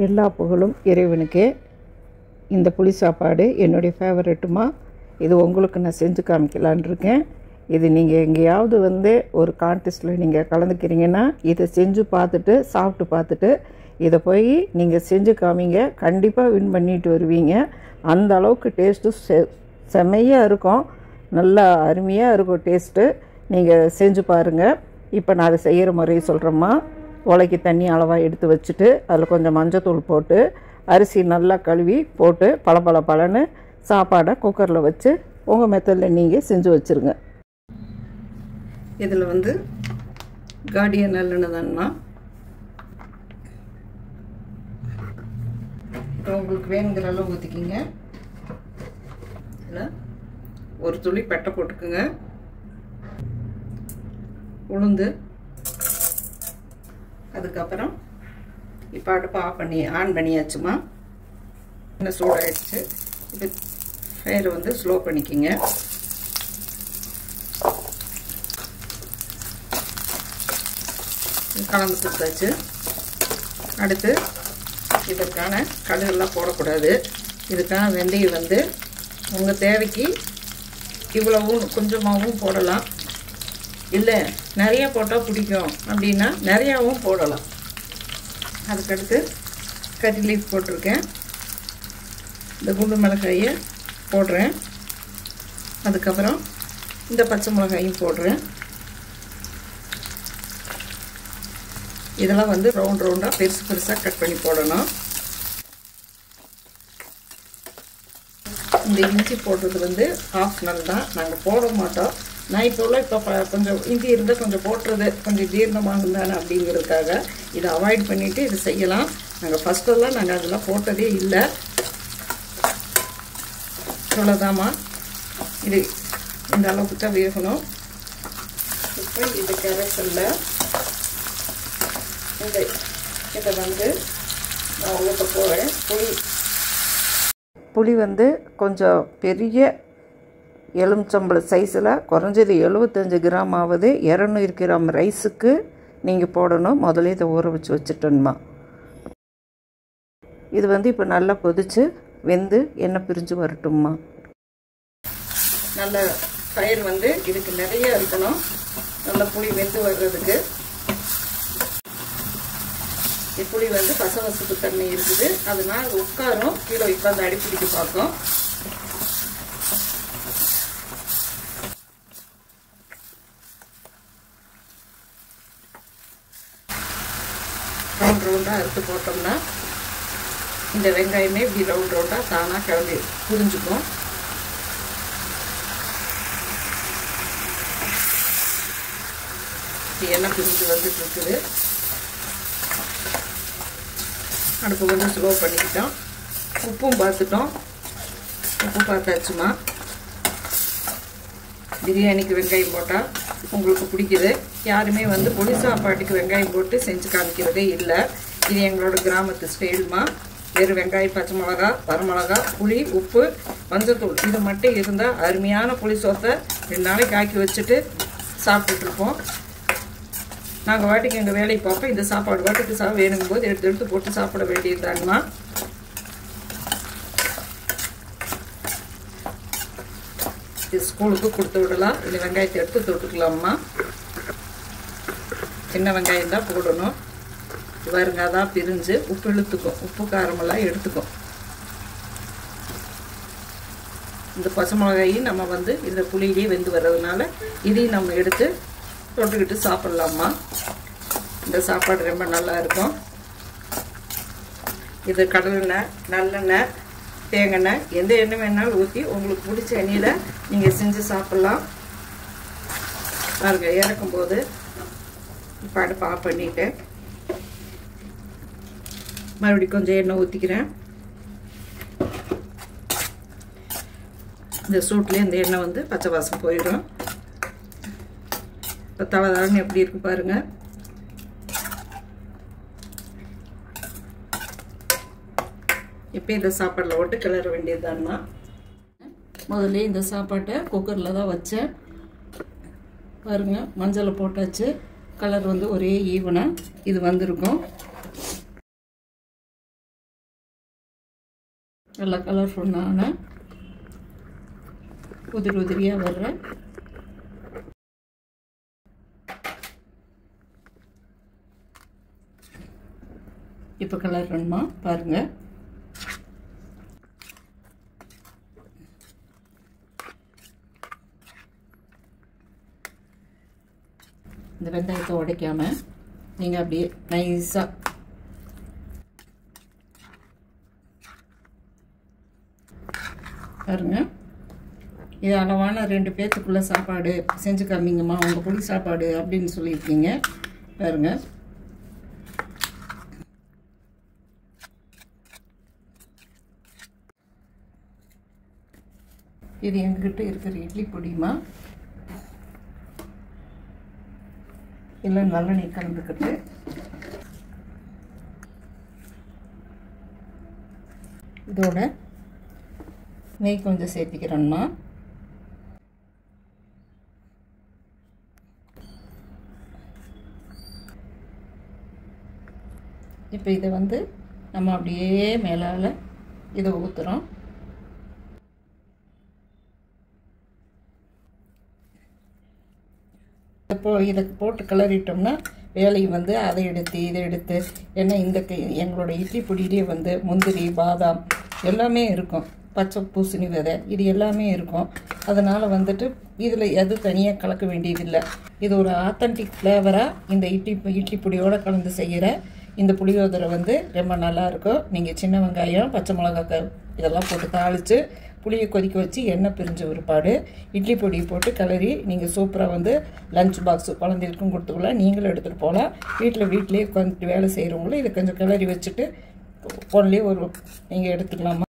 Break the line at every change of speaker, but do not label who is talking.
எல்லா புகழும் இறைவனுக்கே. இந்த புளி சாப்பாடு என்னுடைய ஃபேவரெட்டுமா. இது உங்களுக்கு நான் செஞ்சு காமிக்கலான் இருக்கேன். இது நீங்கள் எங்கேயாவது ஒரு கான்டெஸ்ட்டில் நீங்கள் கலந்துக்கிறீங்கன்னா இதை செஞ்சு பார்த்துட்டு சாப்பிட்டு பார்த்துட்டு இதை போய் நீங்கள் செஞ்சு காமிங்க. கண்டிப்பாக வின் பண்ணிட்டு வருவீங்க. அந்த அளவுக்கு டேஸ்ட்டு செம்மையாக இருக்கும். நல்லா அருமையாக இருக்கும் டேஸ்ட்டு. நீங்கள் செஞ்சு பாருங்கள். இப்போ நான் அதை செய்கிற முறையை சொல்கிறேம்மா. உலைக்கு தண்ணி அளவாக எடுத்து வச்சுட்டு அதில் கொஞ்சம் மஞ்சத்தூள் போட்டு அரிசி நல்லா கழுவி போட்டு பலன்னு சாப்பாடை குக்கரில் வச்சு உங்கள் மெத்தடில் நீங்கள் செஞ்சு வச்சுருங்க. இதில் கார்டியன் நல்லெண்ணெய் தான்மா. உங்களுக்கு வேணுங்கிற அளவு ஊற்றிக்கிங்க. இதில் ஒரு துளி பட்டை போட்டுக்குங்க. உளுந்து. அதுக்கப்புறம் இப்போ அடுப்பை ஆன் பண்ணியாச்சுமா. இன்னும் சூடாகிடுச்சு. இப்போ ஃபயரை ஸ்லோ பண்ணிக்கிங்க. கலந்து கொடுத்தாச்சு. அடுத்து இதற்கான கடுகெல்லாம் போடக்கூடாது. இதுக்கான வெந்தயம் உங்கள் தேவைக்கு இவ்வளவும் கொஞ்சமாகவும் போடலாம். இல்லை நிறையா போட்டால் பிடிக்கும் அப்படின்னா நிறையாவும் போடலாம். அதுக்கடுத்து கறி லீஃப் போட்டிருக்கேன். இந்த குண்டு மிளகாயை போடுறேன். அதுக்கப்புறம் இந்த பச்சை மிளகாயும் போடுறேன். இதெல்லாம் ரவுண்டாக பெருசாக கட் பண்ணி போடணும். இந்த இஞ்சி போடுறது ஆப்ஷனல் தான். நாங்கள் போட மாட்டோம். நான் இப்போ கொஞ்சம் இஞ்சி இருந்தால் கொஞ்சம் போட்டுறது கொஞ்சம் ஜீரணமாகும் தானே அப்படிங்கிறதுக்காக இதை அவாய்ட் பண்ணிவிட்டு இது செய்யலாம். நாங்கள் ஃபஸ்ட்டெல்லாம் நாங்கள் அதெல்லாம் போட்டதே இல்லை. இவ்வளோதாம்மா. இது இந்த அளவுக்கு தான் வேகணும். இப்போ இது கரைசலில் இதை நான் ஊற்ற போகிறேன். புளி கொஞ்சம் பெரிய எலுமிச்சம்பழம் சைஸில் குறைஞ்சது 75 கிராம் ஆகுது. 200 கிராம் ரைஸுக்கு நீங்கள் போடணும். முதல்ல இதை ஊற வச்சு வச்சுட்டோம்மா. இது இப்போ நல்லா கொதித்து வெந்து எண்ணெய் பிரிஞ்சு வரட்டும்மா. நல்ல பயிர் இதுக்கு நிறைய இருக்கணும். நல்ல புளி வெந்து வர்றதுக்கு. புளி பசவசுப்பு தண்ணி இருக்குது. அதனால உட்காரும் கீழே உட்காந்து அடிப்பிடிக்க பார்க்கும். ரவுண்டாக அறுத்து போட்டோம்னா இந்த வெங்காயமே இப்படி ரவுண்டாக தானாக கிளம்பி புரிஞ்சுக்கும். எண்ணெய் பிரிஞ்சு வந்துட்டு இருக்குது. அடுப்பு ஸ்லோ பண்ணிக்கிட்டோம். உப்பும் பார்த்துட்டோம். உப்பு பார்த்தாச்சுமா. பிரியாணிக்கு வெங்காயம் போட்டால் உங்களுக்கு பிடிக்குது. யாருமே புளி சாப்பாட்டுக்கு வெங்காயம் போட்டு செஞ்சு காமிக்கிறதே இல்லை. இது எங்களோட கிராமத்து ஸ்டைல்மா. வெறும் வெங்காயம், பச்சை மிளகா, வரமிளகா, புளி, உப்பு, மஞ்சத்தூள் இது மட்டும் இருந்தால் அருமையான புளி சோத்தை 2 நாளைக்கு ஆக்கி வச்சுட்டு சாப்பிட்டுட்ருப்போம். நாங்கள் வாட்டிக்கு எங்கள் வேலைக்கு பார்ப்போம். இந்த சாப்பாடு வாட்டுக்கு வேணுங்கும் போது எடுத்து போட்டு சாப்பிட வேண்டியதுதாங்கம்மா. இது ஸ்கூலுக்கு கொடுத்து விடலாம். இல்லை வெங்காயத்தை எடுத்து தொட்டுக்கலாம்மா. சின்ன வெங்காயம் தான் போடணும். பாருங்க, அதான் பிரிஞ்சு உப்பு இழுத்துக்கும். உப்பு காரமெல்லாம் எடுத்துக்கும். இந்த பச்சை மிளகாயும் நம்ம இந்த புளியிலேயே வெந்து வர்றதுனால இதையும் நம்ம எடுத்து தொட்டுக்கிட்டு சாப்பிட்லாமா. இந்த சாப்பாடு ரொம்ப நல்லா இருக்கும். இது கடலெண்ணெய், நல்லெண்ணெய், தேங்காய் எந்த எண்ணெய் வேணாலும் ஊற்றி உங்களுக்கு பிடிச்ச எண்ணெயில் நீங்கள் செஞ்சு சாப்பிட்லாம். பாருங்க, இறக்கும்போது இப்போ அடுப்பு ஆஃப் பண்ணிவிட்டேன். மறுபடியும் கொஞ்சம் எண்ணெய் ஊற்றிக்கிறேன். இந்த சூட்லேயே இந்த எண்ணெய் பச்சை வாசம் போயிடும். இப்போ தலை எப்படி இருக்கு பாருங்க. இப்போ இந்த சாப்பாடில் போட்டு கிளற வேண்டியதுதான்மா. முதல்ல இந்த சாப்பாட்டை குக்கரில் தான் வச்சேன். பாருங்க, மஞ்சளை போட்டாச்சு. கலர் ஒரே ஈவனாக இது வந்திருக்கும். நல்லா கலர்ஃபுல்லான உதிரி உதிரியாக வர்ற இப்போ கலர் வேணுமா பாருங்கள். இந்த வெங்காயத்தை உடைக்காம நீங்கள் அப்படியே நைஸாக பாருங்க. இது அளவான 2 பேர்த்துக்குள்ள சாப்பாடு செஞ்சு காமிங்கம்மா, உங்கள் புளி சாப்பாடு அப்படின்னு சொல்லியிருக்கீங்க பாருங்க. இது எங்ககிட்ட இருக்கிற இட்லி பொடிமா, இல்லை நல்லெண்ணெய் கலந்துக்கிட்டு இதோட நெய் கொஞ்சம் சேர்த்திக்கிறோம்மா. இப்போ இதை வந்து நம்ம அப்படியே மேலால் இதை ஊற்றுறோம். இப்போ இதை போட்டு கிளறிட்டோம்னா வேலை வந்து அதை எடுத்து இதை எடுத்து, ஏன்னா இந்த எங்களோட இட்லி பொடியிலே வந்து முந்திரி பாதாம் எல்லாமே இருக்கும், பச்சை பூசணி விதை இது எல்லாமே இருக்கும். அதனால் வந்துட்டு இதில் எது தனியாக கலக்க வேண்டியதில்லை. இது ஒரு ஆத்தன்டிக் ஃப்ளேவராக இந்த இட்லி பொடியோடு கலந்து செய்கிற இந்த புளியோதரை வந்து ரொம்ப நல்லாயிருக்கும். நீங்கள் சின்ன வெங்காயம் பச்சை மிளகாய் இதெல்லாம் போட்டு தாளித்து புளியை கொதிக்க வச்சு எண்ணெய் பிரிஞ்ச ஒருபாடு இட்லி பொடியை போட்டு கிளறி நீங்கள் சூப்பராக வந்து லஞ்ச் பாக்ஸு குழந்தைகளுக்கும் கொடுத்துக்கலாம், நீங்களும் எடுத்துகிட்டு போகலாம். வீட்டிலே உட்காந்துட்டு வேலை செய்கிறவங்களும் இதை கொஞ்சம் கிளறி வச்சுட்டு ஒன்லி ஒரு நீங்கள் எடுத்துக்கலாமா.